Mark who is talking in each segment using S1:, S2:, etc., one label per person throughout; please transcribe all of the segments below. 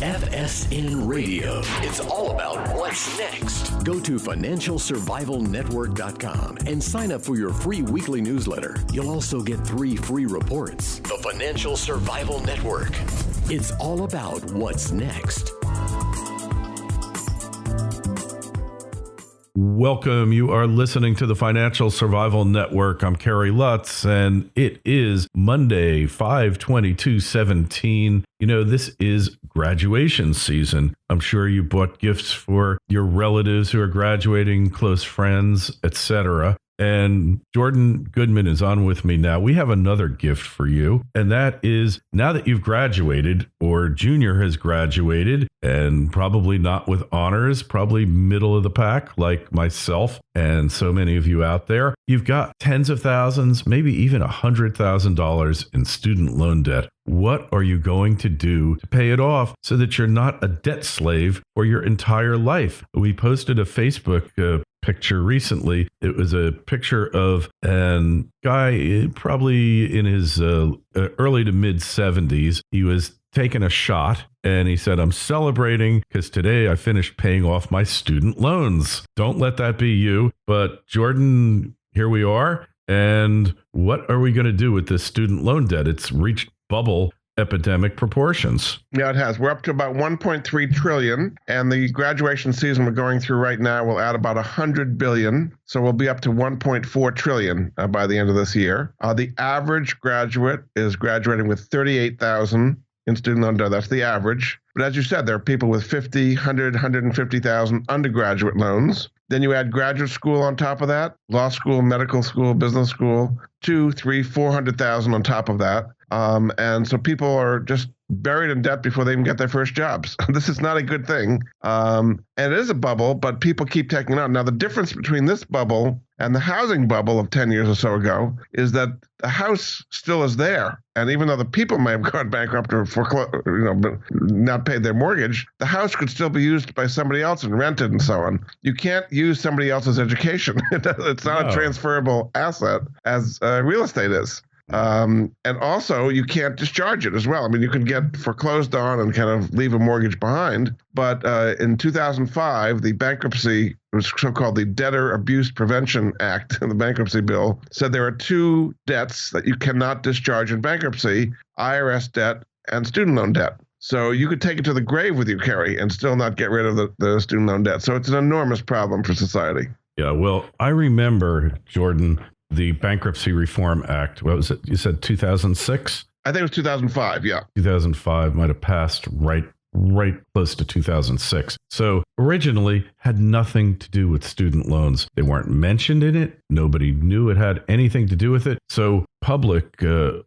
S1: FSN Radio. It's all about what's next. Go to financialsurvivalnetwork.com and sign up for your free weekly newsletter. You'll also get 3 free reports. The Financial Survival Network. It's all about what's next.
S2: Welcome. You are listening to the Financial Survival Network. I'm Kerry Lutz, and it is Monday, 5/22/17. You know, this is graduation season. I'm sure you bought gifts for your relatives who are graduating, close friends, etc. And Jordan Goodman is on with me now. We have another gift for you, and that is now that you've graduated or junior has graduated, and probably not with honors, probably middle of the pack like myself and so many of you out there, you've got tens of thousands, maybe even $100,000 in student loan debt. What are you going to do to pay it off so that you're not a debt slave for your entire life? We posted a Facebook picture recently. It was a picture of a guy probably in his early to mid 70s. He was taking a shot and he said, "I'm celebrating because today I finished paying off my student loans." Don't let that be you. But Jordan, here we are. And what are we going to do with this student loan debt? It's reached bubble epidemic proportions.
S3: Yeah, it has. We're up to about 1.3 trillion, and the graduation season we're going through right now will add about 100 billion. So we'll be up to 1.4 trillion by the end of this year. The average graduate is graduating with 38,000 in student loan debt. That's the average. But as you said, there are people with 50, 100, 150,000 undergraduate loans. Then you add graduate school on top of that, law school, medical school, business school, 200, 300, 400,000 on top of that. And so people are just buried in debt before they even get their first jobs. This is not a good thing. And it is a bubble, but people keep taking it on. Now, the difference between this bubble and the housing bubble of 10 years or so ago is that the house still is there. And even though the people may have gone bankrupt or not paid their mortgage, the house could still be used by somebody else and rented and so on. You can't use somebody else's education. It's not a transferable asset as real estate is. And also, you can't discharge it as well. I mean, you can get foreclosed on and kind of leave a mortgage behind. But in 2005, the bankruptcy, it was so-called the Debtor Abuse Prevention Act in the bankruptcy bill, said there are 2 debts that you cannot discharge in bankruptcy: IRS debt and student loan debt. So you could take it to the grave with you, Kerry, and still not get rid of the student loan debt. So it's an enormous problem for society.
S2: Yeah, well, I remember, Jordan, the Bankruptcy Reform Act. What was it? You said 2006?
S3: I think it was 2005, yeah.
S2: 2005 might have passed right close to 2006. So originally had nothing to do with student loans. They weren't mentioned in it. Nobody knew it had anything to do with it. So public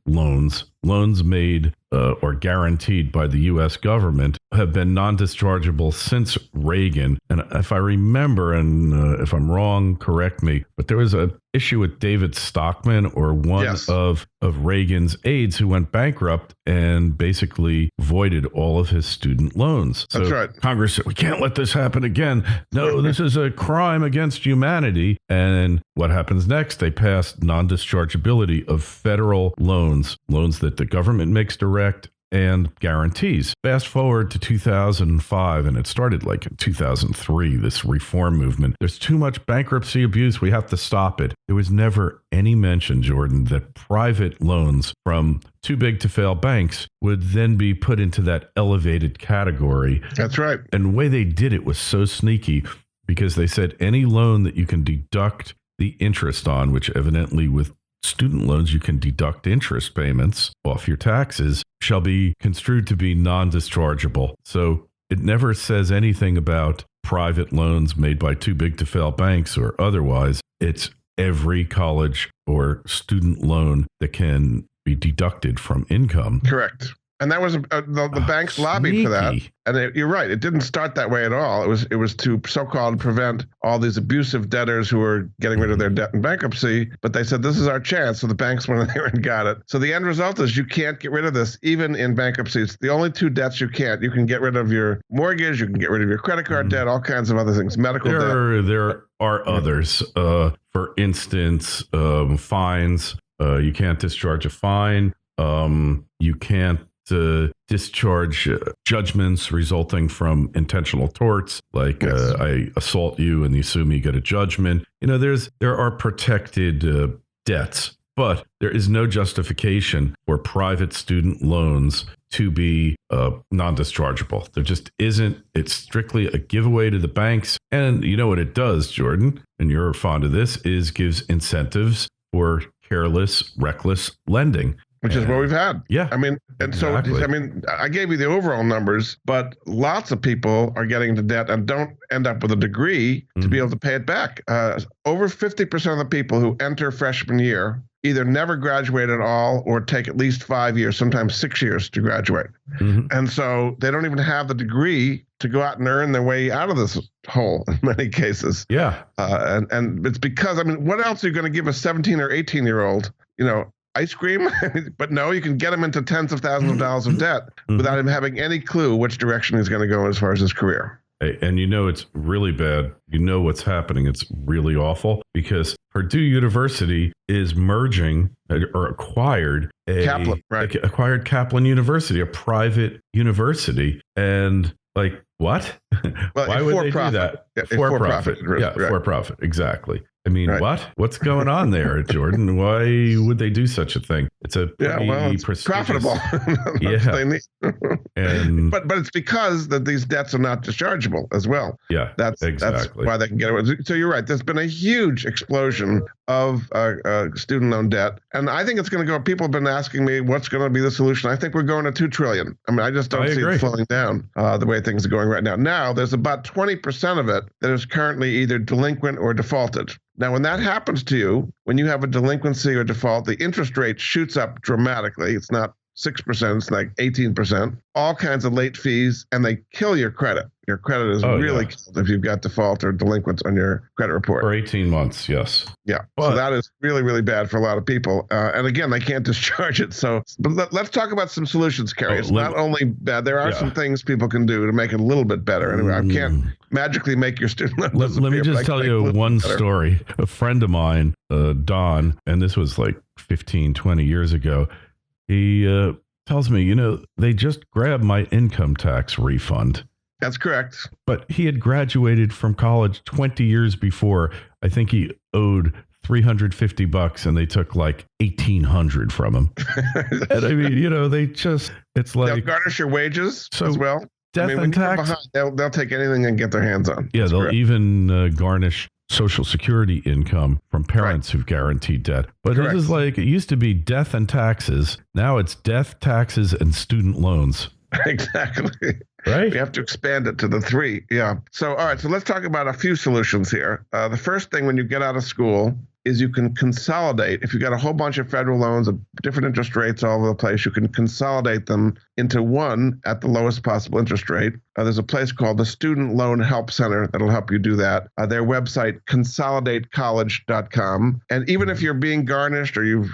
S2: loans made or guaranteed by the U.S. government have been non-dischargeable since Reagan. And if I remember, and if I'm wrong, correct me, but there was an issue with David Stockman, or one of Reagan's aides, who went bankrupt and basically voided all of his student loans. So
S3: that's right.
S2: Congress said, we can't let this happen again. No, this is a crime against humanity. And what happens next? They passed non-dischargeability of federal loans that the government makes direct and guarantees. Fast forward to 2005, and it started like in 2003, this reform movement. There's too much bankruptcy abuse. We have to stop it. There was never any mention, Jordan, that private loans from too big to fail banks would then be put into that elevated category.
S3: That's right.
S2: And the way they did it was so sneaky, because they said any loan that you can deduct the interest on, which evidently with student loans, you can deduct interest payments off your taxes, shall be construed to be non-dischargeable. So it never says anything about private loans made by too big to fail banks or otherwise. It's every college or student loan that can be deducted from income.
S3: Correct. And that was the banks lobbied for that. And you're right. It didn't start that way at all. It was to so-called prevent all these abusive debtors who were getting rid of their debt in bankruptcy. But they said, this is our chance. So the banks went in there and got it. So the end result is you can't get rid of this, even in bankruptcy. It's the only 2 debts you can't. You can get rid of your mortgage. You can get rid of your credit card debt, all kinds of other things, medical debt.
S2: There are others. For instance, fines. You can't discharge a fine. You can't discharge judgments resulting from intentional torts, like I assault you and you sue me, get a judgment. There are protected debts, but there is no justification for private student loans to be non-dischargeable. There just isn't. It's strictly a giveaway to the banks. And you know what it does, Jordan, and you're fond of this, is gives incentives for careless, reckless lending.
S3: Which is what we've had.
S2: Yeah.
S3: I mean, and exactly. So, I mean, I gave you the overall numbers, but lots of people are getting into debt and don't end up with a degree to be able to pay it back. Over 50% of the people who enter freshman year either never graduate at all or take at least 5 years, sometimes 6 years to graduate. And so they don't even have the degree to go out and earn their way out of this hole in many cases.
S2: Yeah.
S3: And it's because, I mean, what else are you going to give a 17 or 18-year-old, ice cream? But no, you can get him into tens of thousands of dollars of debt without him having any clue which direction he's going to go as far as his career.
S2: And it's really bad. You know what's happening. It's really awful because Purdue University is merging or acquired
S3: Kaplan, right?
S2: Acquired Kaplan University, a private university. And like, what?
S3: Well,
S2: why would they do that? For profit. Yeah, right. For profit. Exactly. I mean,
S3: right.
S2: What's going on there, Jordan? Why would they do such a thing? It's a
S3: it's profitable.
S2: Yeah. And
S3: but it's because that these debts are not dischargeable as well.
S2: Yeah,
S3: that's why they can get away. So you're right. There's been a huge explosion of student loan debt, and I think it's going to go. People have been asking me what's going to be the solution. I think we're going to $2 trillion. I mean, I just don't see it slowing down the way things are going right now. Now there's about 20% of it that is currently either delinquent or defaulted. Now, when that happens to you, when you have a delinquency or default, the interest rate shoots up dramatically. It's not 6%, it's like 18%, all kinds of late fees, and they kill your credit. Your credit is really killed if you've got default or delinquents on your credit report.
S2: For 18 months, yes.
S3: Yeah, so that is really, really bad for a lot of people. And again, they can't discharge it. So, but let's talk about some solutions, Kerry. It's not only bad. There are some things people can do to make it a little bit better. Anyway, I can't magically make your student loan disappear.
S2: Let me just tell you one story. A friend of mine, Don, and this was like 15, 20 years ago, he tells me, they just grabbed my income tax refund.
S3: That's correct.
S2: But he had graduated from college 20 years before. I think he owed $350 and they took like $1,800 from him. And I mean, they just, it's like.
S3: They'll garnish your wages as well.
S2: Death and tax.
S3: They'll take anything and get their hands on.
S2: Yeah, they'll even garnish Social Security income from parents who've guaranteed debt. But it is like, it used to be death and taxes. Now it's death, taxes, and student loans.
S3: Exactly.
S2: Right.
S3: We have to expand it to the 3. Yeah. So, all right. So let's talk about a few solutions here. The first thing when you get out of school is you can consolidate. If you've got a whole bunch of federal loans at different interest rates all over the place, you can consolidate them into one at the lowest possible interest rate. There's a place called the Student Loan Help Center that'll help you do that. Their website, consolidatecollege.com. And even if you're being garnished or you've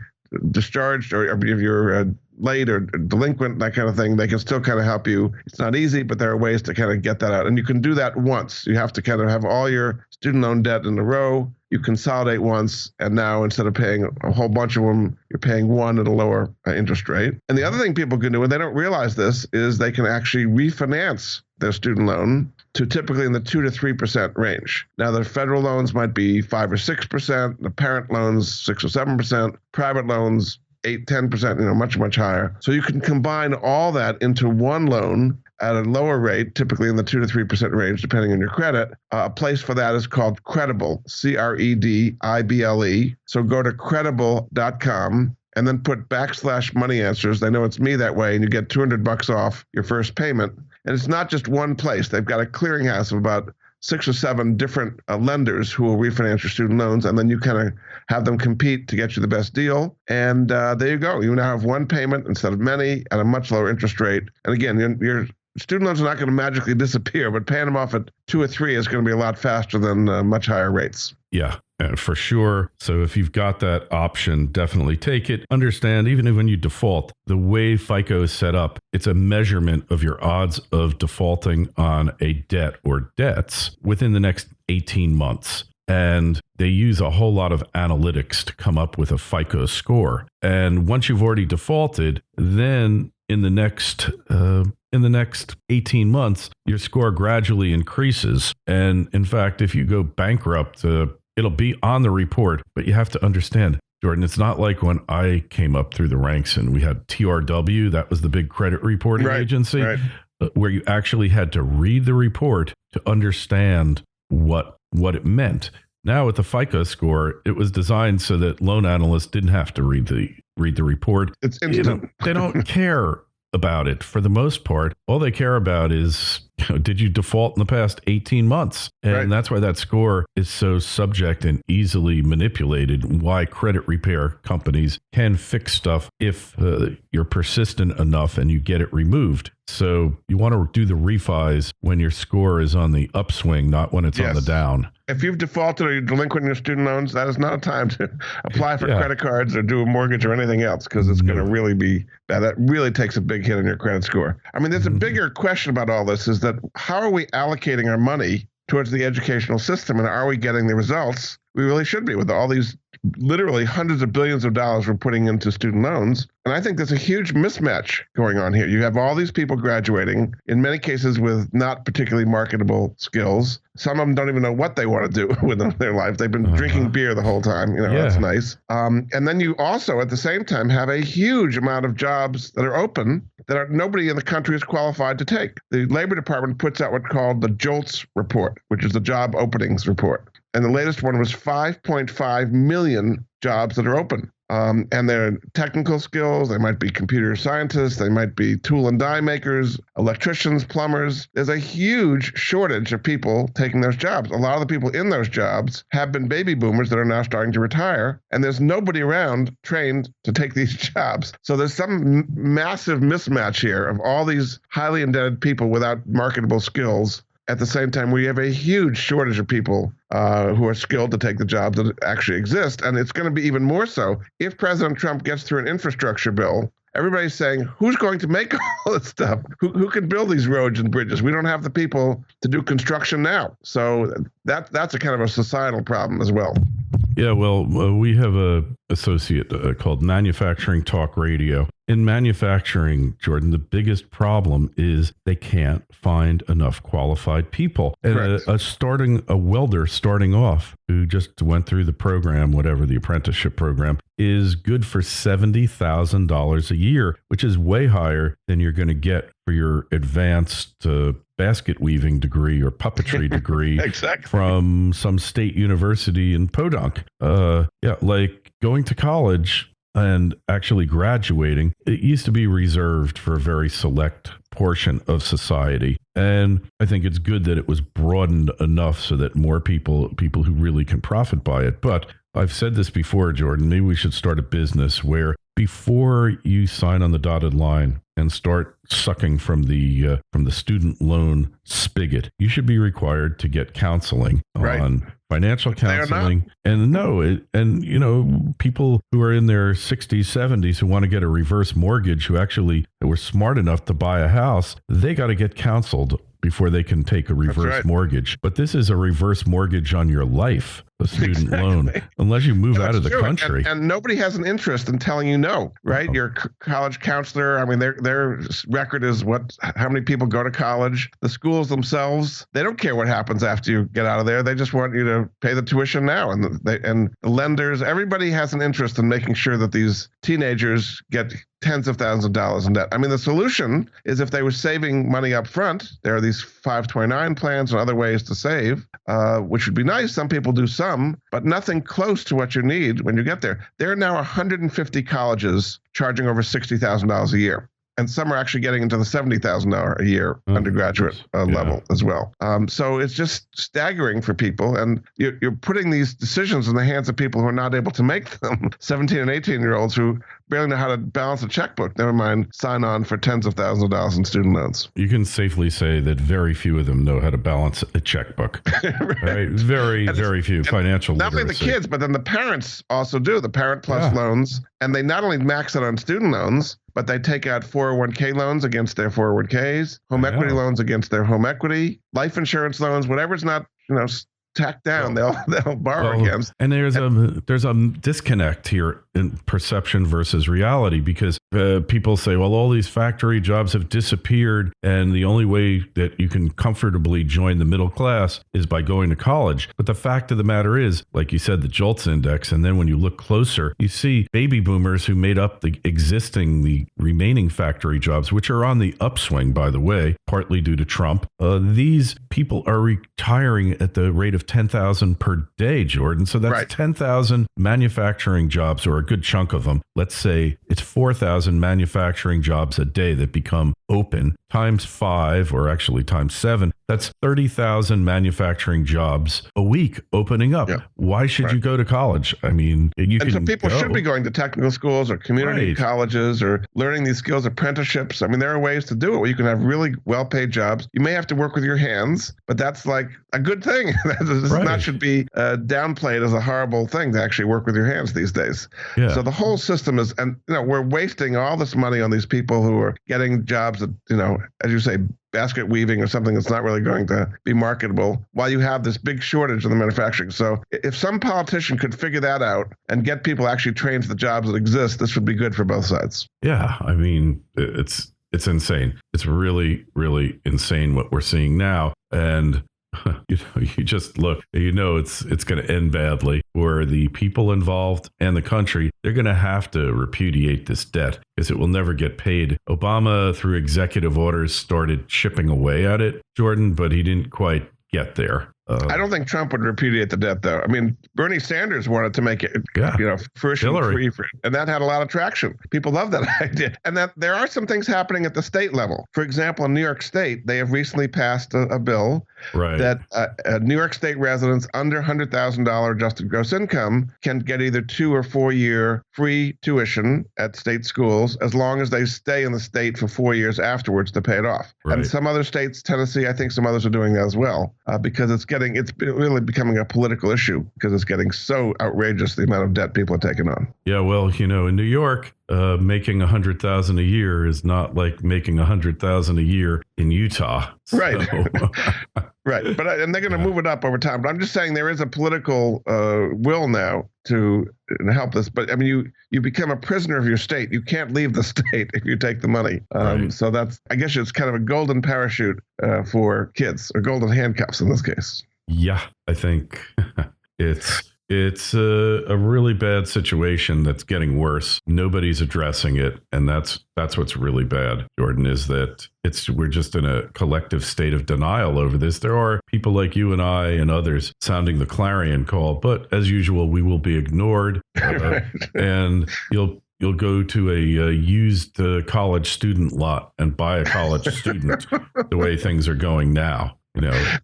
S3: discharged or if you're late or delinquent, that kind of thing, they can still kind of help you. It's not easy, but there are ways to kind of get that out. And you can do that once. You have to kind of have all your student loan debt in a row. You consolidate once, and now instead of paying a whole bunch of them, you're paying one at a lower interest rate. And the other thing people can do, and they don't realize this, is they can actually refinance their student loan to typically in the 2 to 3% range. Now, the federal loans might be 5 or 6%, the parent loans 6 or 7%, private loans 8, 10%, much, much higher. So you can combine all that into one loan at a lower rate, typically in the 2 to 3% range, depending on your credit. A place for that is called Credible, Credible. So go to credible.com and then put /money answers. They know it's me that way, and you get $200 off your first payment. And it's not just one place. They've got a clearinghouse of about 6 or 7 different lenders who will refinance your student loans, and then you kind of have them compete to get you the best deal. And there you go. You now have one payment instead of many at a much lower interest rate. And again, your student loans are not going to magically disappear, but paying them off at 2 or 3 is going to be a lot faster than much higher rates.
S2: Yeah, for sure. So if you've got that option, definitely take it. Understand, even when you default, the way FICO is set up, it's a measurement of your odds of defaulting on a debt or debts within the next 18 months. And they use a whole lot of analytics to come up with a FICO score. And once you've already defaulted, then in the next 18 months, your score gradually increases. And in fact, if you go bankrupt, it'll be on the report. But you have to understand, Jordan, it's not like when I came up through the ranks and we had TRW, that was the big credit reporting agency, where you actually had to read the report to understand what it meant. Now with the FICO score, it was designed so that loan analysts didn't have to read the report.
S3: It's instant.
S2: They don't care about it for the most part. All they care about is, did you default in the past 18 months? And that's why that score is so subject and easily manipulated, why credit repair companies can fix stuff if you're persistent enough and you get it removed. So you want to do the refis when your score is on the upswing, not when it's on the down.
S3: If you've defaulted or you're delinquent in your student loans, that is not a time to apply for credit cards or do a mortgage or anything else, because it's going to really be that really takes a big hit on your credit score. I mean, there's a bigger question about all this, is that how are we allocating our money towards the educational system, and are we getting the results we really should be with all these literally hundreds of billions of dollars we're putting into student loans? And I think there's a huge mismatch going on here. You have all these people graduating, in many cases with not particularly marketable skills. Some of them don't even know what they want to do with their life. They've been drinking beer the whole time. That's nice. And then you also, at the same time, have a huge amount of jobs that are open that nobody in the country is qualified to take. The Labor Department puts out what's called the JOLTS report, which is the job openings report. And the latest one was 5.5 million jobs that are open. And they're technical skills. They might be computer scientists. They might be tool and die makers, electricians, plumbers. There's a huge shortage of people taking those jobs. A lot of the people in those jobs have been baby boomers that are now starting to retire, and there's nobody around trained to take these jobs. So there's some massive mismatch here of all these highly indebted people without marketable skills. At the same time, we have a huge shortage of people who are skilled to take the jobs that actually exist. And it's going to be even more so if President Trump gets through an infrastructure bill. Everybody's saying, who's going to make all this stuff? Who can build these roads and bridges? We don't have the people to do construction now. So that's a kind of a societal problem as well.
S2: Yeah, well, we have a associate called Manufacturing Talk Radio. In manufacturing, Jordan, the biggest problem is they can't find enough qualified people. And a welder starting off who just went through the program, whatever the apprenticeship program, is good for $70,000 a year, which is way higher than you're going to get for your advanced basket weaving degree or puppetry degree from some state university in Podunk. Like going to college and actually graduating, it used to be reserved for a very select portion of society. And I think it's good that it was broadened enough so that more people who really can profit by it. But I've said this before, Jordan, maybe we should start a business where before you sign on the dotted line and start sucking from the student loan spigot, you should be required to get counseling on financial counseling. And people who are in their 60s, 70s who want to get a reverse mortgage, who actually were smart enough to buy a house, they got to get counseled before they can take a reverse mortgage. But this is a reverse mortgage on your life, a student loan, unless you move out of the country.
S3: And nobody has an interest in telling you no, right? Your college counselor, I mean, their record is how many people go to college. The schools themselves, they don't care what happens after you get out of there. They just want you to pay the tuition now. And the lenders, everybody has an interest in making sure that these teenagers get tens of thousands of dollars in debt. I mean, the solution is if they were saving money up front, there are these 529 plans and other ways to save, which would be nice. Some people do some, but nothing close to what you need when you get there. There are now 150 colleges charging over $60,000 a year. And some are actually getting into the $70,000 a year undergraduate level as well. So it's just staggering for people. And you're putting these decisions in the hands of people who are not able to make them, 17 and 18-year-olds who barely know how to balance a checkbook, never mind sign on for tens of thousands of dollars in student loans.
S2: You can safely say that very few of them know how to balance a checkbook. Right? Very few. Financial literacy.
S3: Not only the kids, but then the parents also do. The Parent Plus loans. And they not only max it on student loans, but they take out 401k loans against their 401ks, home equity loans against their home equity, life insurance loans, whatever's not, tacked down, they'll borrow against.
S2: And there's a disconnect here in perception versus reality, because people say, well, all these factory jobs have disappeared, and the only way that you can comfortably join the middle class is by going to college. But the fact of the matter is, like you said, the JOLTS index, and then when you look closer, you see baby boomers who made up the remaining factory jobs, which are on the upswing, by the way, partly due to Trump. These people are retiring at the rate of 10,000 per day, Jordan. So that's 10,000 manufacturing jobs, or a good chunk of them. Let's say it's 4,000 manufacturing jobs a day that become open, times 5, or actually times 7. That's 30,000 manufacturing jobs a week opening up. Yeah. Why should you go to college? I mean,
S3: so people should be going to technical schools or community colleges or learning these skills, apprenticeships. I mean, there are ways to do it where you can have really well-paid jobs. You may have to work with your hands, but that's like a good thing. That should be downplayed as a horrible thing to actually work with your hands these days. Yeah. So the whole system is, and we're wasting all this money on these people who are getting jobs that, as you say, basket weaving or something that's not really going to be marketable, while you have this big shortage in the manufacturing. So if some politician could figure that out and get people actually trained to the jobs that exist, this would be good for both sides.
S2: Yeah, I mean, it's insane. It's really, really insane what we're seeing now. And you just look, it's going to end badly for the people involved and the country. They're going to have to repudiate this debt because it will never get paid. Obama, through executive orders, started chipping away at it, Jordan, but he didn't quite get there.
S3: I don't think Trump would repudiate the debt, though. I mean, Bernie Sanders wanted to make it, first and free, and that had a lot of traction. People love that idea. And that there are some things happening at the state level. For example, in New York State, they have recently passed a bill that New York State residents under $100,000 adjusted gross income can get either 2 or 4 year free tuition at state schools as long as they stay in the state for 4 years afterwards to pay it off. Right. And some other states, Tennessee, I think some others are doing that as well, because it's really becoming a political issue because it's getting so outrageous, the amount of debt people are taking on.
S2: Yeah, well, in New York, making $100,000 a year is not like making $100,000 a year in Utah. So.
S3: Right. Right. And they're going to move it up over time. But I'm just saying there is a political will now to help this. But I mean, you become a prisoner of your state. You can't leave the state if you take the money. So I guess it's kind of a golden parachute for kids, or golden handcuffs in this case.
S2: Yeah, I think it's a really bad situation that's getting worse. Nobody's addressing it, and that's what's really bad, Jordan, is that we're just in a collective state of denial over this. There are people like you and I and others sounding the clarion call, but as usual, we will be ignored, and you'll go to a used college student lot and buy a college student the way things are going now.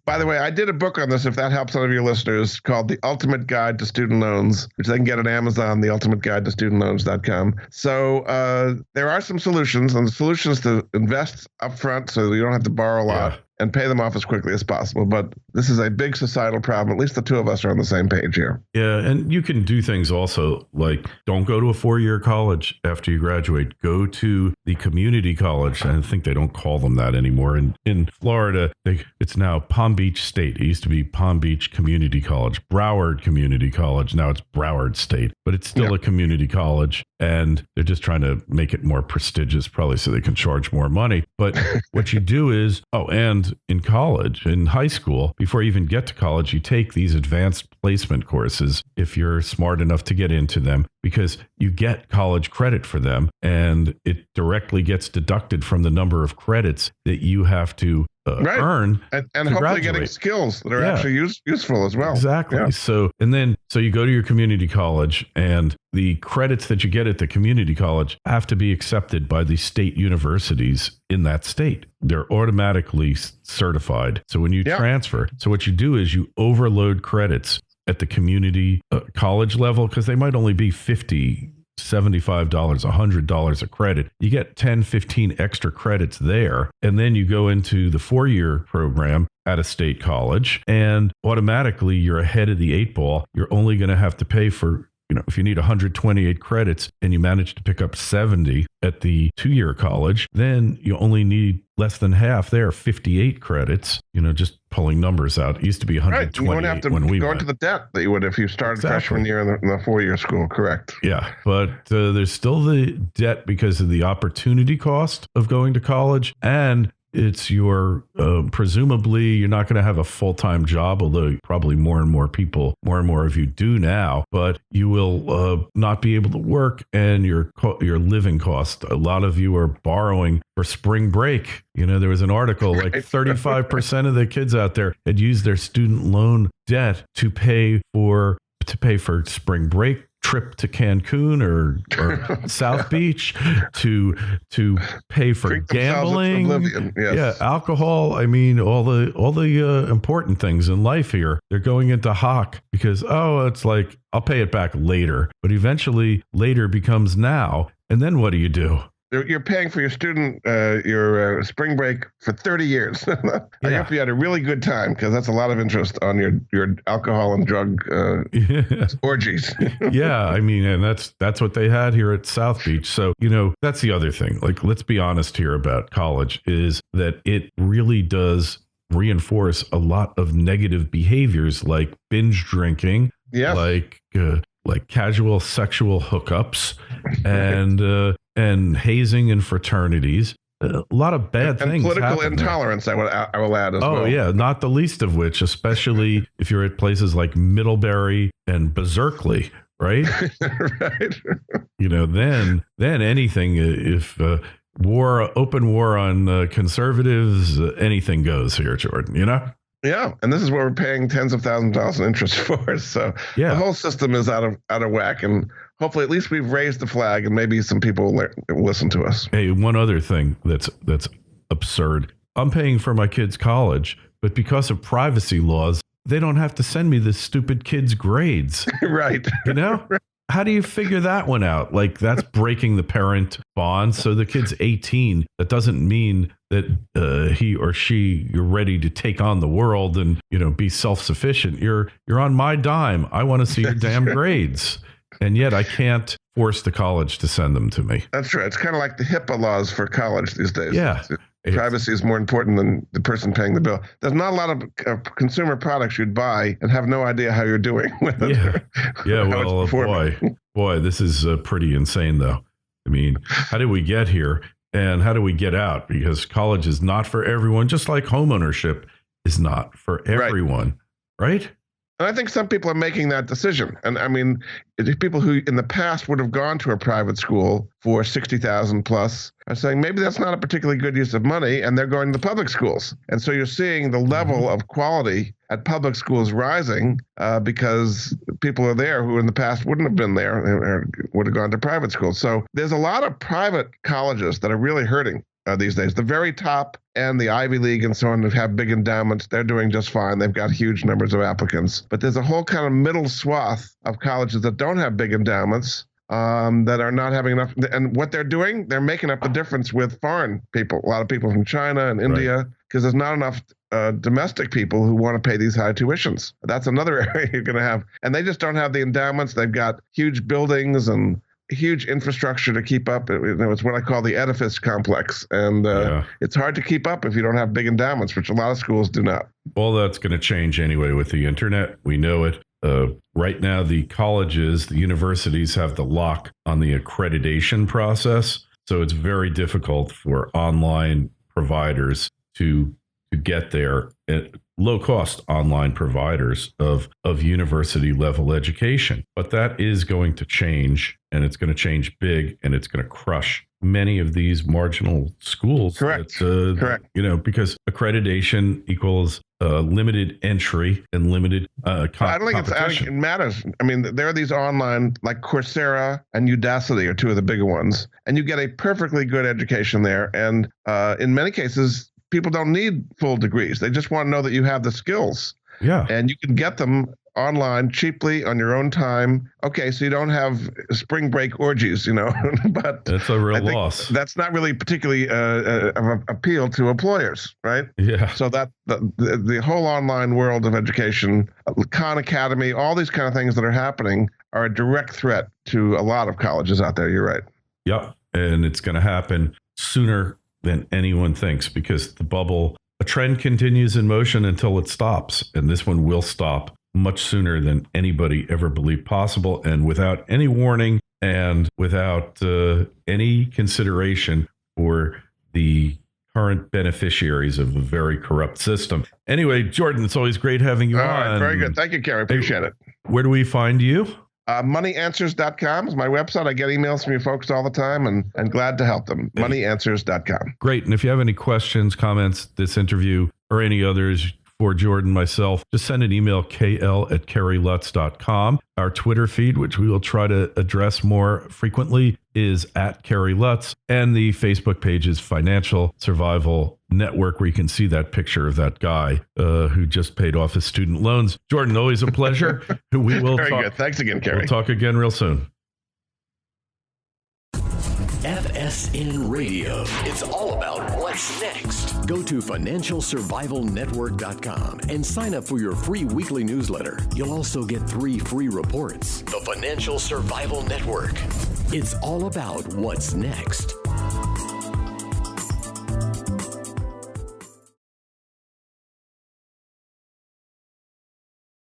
S3: By the way, I did a book on this, if that helps some of your listeners, called The Ultimate Guide to Student Loans, which they can get at Amazon, theultimateguidetostudentloans.com. So there are some solutions, and the solution is to invest upfront so you don't have to borrow a lot. And pay them off as quickly as possible. But this is a big societal problem. At least the two of us are on the same page here.
S2: Yeah, and you can do things also like don't go to a 4-year college after you graduate. Go to the community college. I think they don't call them that anymore. In Florida, it's now Palm Beach State. It used to be Palm Beach Community College, Broward Community College. Now it's Broward State. But it's still a community college. And they're just trying to make it more prestigious, probably so they can charge more money. But what you do is, and in college, in high school, before you even get to college, you take these advanced placement courses if you're smart enough to get into them, because you get college credit for them, and it directly gets deducted from the number of credits that you have to earn
S3: and hopefully
S2: graduate.
S3: Getting skills that are actually useful as well.
S2: Exactly. Yeah. So you go to your community college, and the credits that you get at the community college have to be accepted by the state universities in that state. They're automatically certified. So when you transfer, so what you do is you overload credits at the community college level, because they might only be $50, $75, $100 a credit. You get 10, 15 extra credits there. And then you go into the 4-year program at a state college, and automatically you're ahead of the 8 ball. You're only going to have to pay for, if you need 128 credits and you manage to pick up 70 at the 2-year college, then you only need less than half there, 58 credits, just pulling numbers out. It used to be 128
S3: You won't have to
S2: when we
S3: go
S2: went.
S3: into the debt that you would if you started
S2: Exactly.
S3: freshman year in the 4-year school, correct?
S2: Yeah, but there's still the debt because of the opportunity cost of going to college, and it's your presumably you're not going to have a full-time job, although probably more and more of you do now, but you will not be able to work, and your living cost. A lot of you are borrowing for spring break. There was an article like 35% of the kids out there had used their student loan debt to pay for spring break trip to Cancun or South Beach, to pay for gambling,
S3: yes.
S2: Yeah, alcohol. I mean, all the important things in life here. They're going into hock because it's like I'll pay it back later, but eventually later becomes now. And then what do you do?
S3: You're paying for your your spring break for 30 years. I hope you had a really good time, because that's a lot of interest on your alcohol and drug orgies.
S2: Yeah, I mean, and that's what they had here at South Beach. So, that's the other thing. Like, let's be honest here about college, is that it really does reinforce a lot of negative behaviors like binge drinking, like casual sexual hookups, and hazing in fraternities. A lot of bad things. And
S3: political intolerance, I will add as well. Oh,
S2: yeah, not the least of which, especially if you're at places like Middlebury and Berkeley, right?
S3: Right.
S2: Then anything, if open war on conservatives, anything goes here, Jordan,
S3: Yeah, and this is what we're paying tens of thousands of dollars in interest for. So the whole system is out of whack, and hopefully at least we've raised the flag, and maybe some people will listen to us.
S2: Hey, one other thing that's absurd. I'm paying for my kids' college, but because of privacy laws, they don't have to send me the stupid kids' grades.
S3: Right.
S2: How do you figure that one out? Like, that's breaking the parent bond. So the kid's 18. That doesn't mean that he or you're ready to take on the world and, be self-sufficient. You're on my dime. I want to see your damn grades. And yet I can't force the college to send them to me.
S3: That's right. It's kind of like the HIPAA laws for college these days.
S2: Yeah.
S3: Privacy is more important than the person paying the bill. There's not a lot of consumer products you'd buy and have no idea how you're doing with it.
S2: Yeah. Well, boy, this is pretty insane, though. I mean, how did we get here, and how do we get out? Because college is not for everyone, just like homeownership is not for everyone, right?
S3: And I think some people are making that decision. And I mean, people who in the past would have gone to a private school for $60,000 plus are saying maybe that's not a particularly good use of money, and they're going to the public schools. And so you're seeing the level of quality at public schools rising because people are there who in the past wouldn't have been there or would have gone to private schools. So there's a lot of private colleges that are really hurting these days. The very top and the Ivy League and so on, that have big endowments, they're doing just fine. They've got huge numbers of applicants. But there's a whole kind of middle swath of colleges that don't have big endowments, that are not having enough. And what they're doing, they're making up the difference with foreign people, a lot of people from China and India, because there's not enough domestic people who want to pay these high tuitions. That's another area you're going to have. And they just don't have the endowments. They've got huge buildings and huge infrastructure to keep up. It's what I call the edifice complex. And it's hard to keep up if you don't have big endowments, which a lot of schools do not.
S2: Well, that's going to change anyway with the internet. We know it. Right now, the colleges, the universities have the lock on the accreditation process. So it's very difficult for online providers to get there, low-cost online providers of university level education. But that is going to change, and it's going to change big, and it's going to crush many of these marginal schools.
S3: Correct.
S2: Correct. Because accreditation equals limited entry and limited
S3: I don't think it matters. I mean, there are these online, like Coursera and Udacity are two of the bigger ones, and you get a perfectly good education there. And in many cases, people don't need full degrees. They just want to know that you have the skills.
S2: Yeah.
S3: And you can get them online cheaply on your own time. Okay, so you don't have spring break orgies, but
S2: that's a real loss.
S3: That's not really particularly of an appeal to employers, right?
S2: Yeah.
S3: So that the whole online world of education, Khan Academy, all these kind of things that are happening are a direct threat to a lot of colleges out there. You're right.
S2: Yep. And it's going to happen sooner than anyone thinks, because the bubble, a trend continues in motion until it stops. And this one will stop much sooner than anybody ever believed possible, and without any warning and without any consideration for the current beneficiaries of a very corrupt system. Anyway, Jordan, it's always great having you on.
S3: Very good. Thank you, Kerry. Appreciate it.
S2: Where do we find you?
S3: Moneyanswers.com is my website. I get emails from you folks all the time, and glad to help them. Moneyanswers.com.
S2: Great. And if you have any questions, comments, this interview, or any others for Jordan, myself, just send an email, kl@kerrylutz.com. Our Twitter feed, which we will try to address more frequently, is @KerryLutz. And the Facebook page is Financial Survival Network, where you can see that picture of that guy who just paid off his student loans. Jordan, always a pleasure. We will
S3: Very good. Thanks again, Kerry.
S2: We'll talk again real soon.
S1: FSN Radio. It's all about what's next. Go to financialsurvivalnetwork.com and sign up for your free weekly newsletter. You'll also get 3 free reports. The Financial Survival Network. It's all about what's next.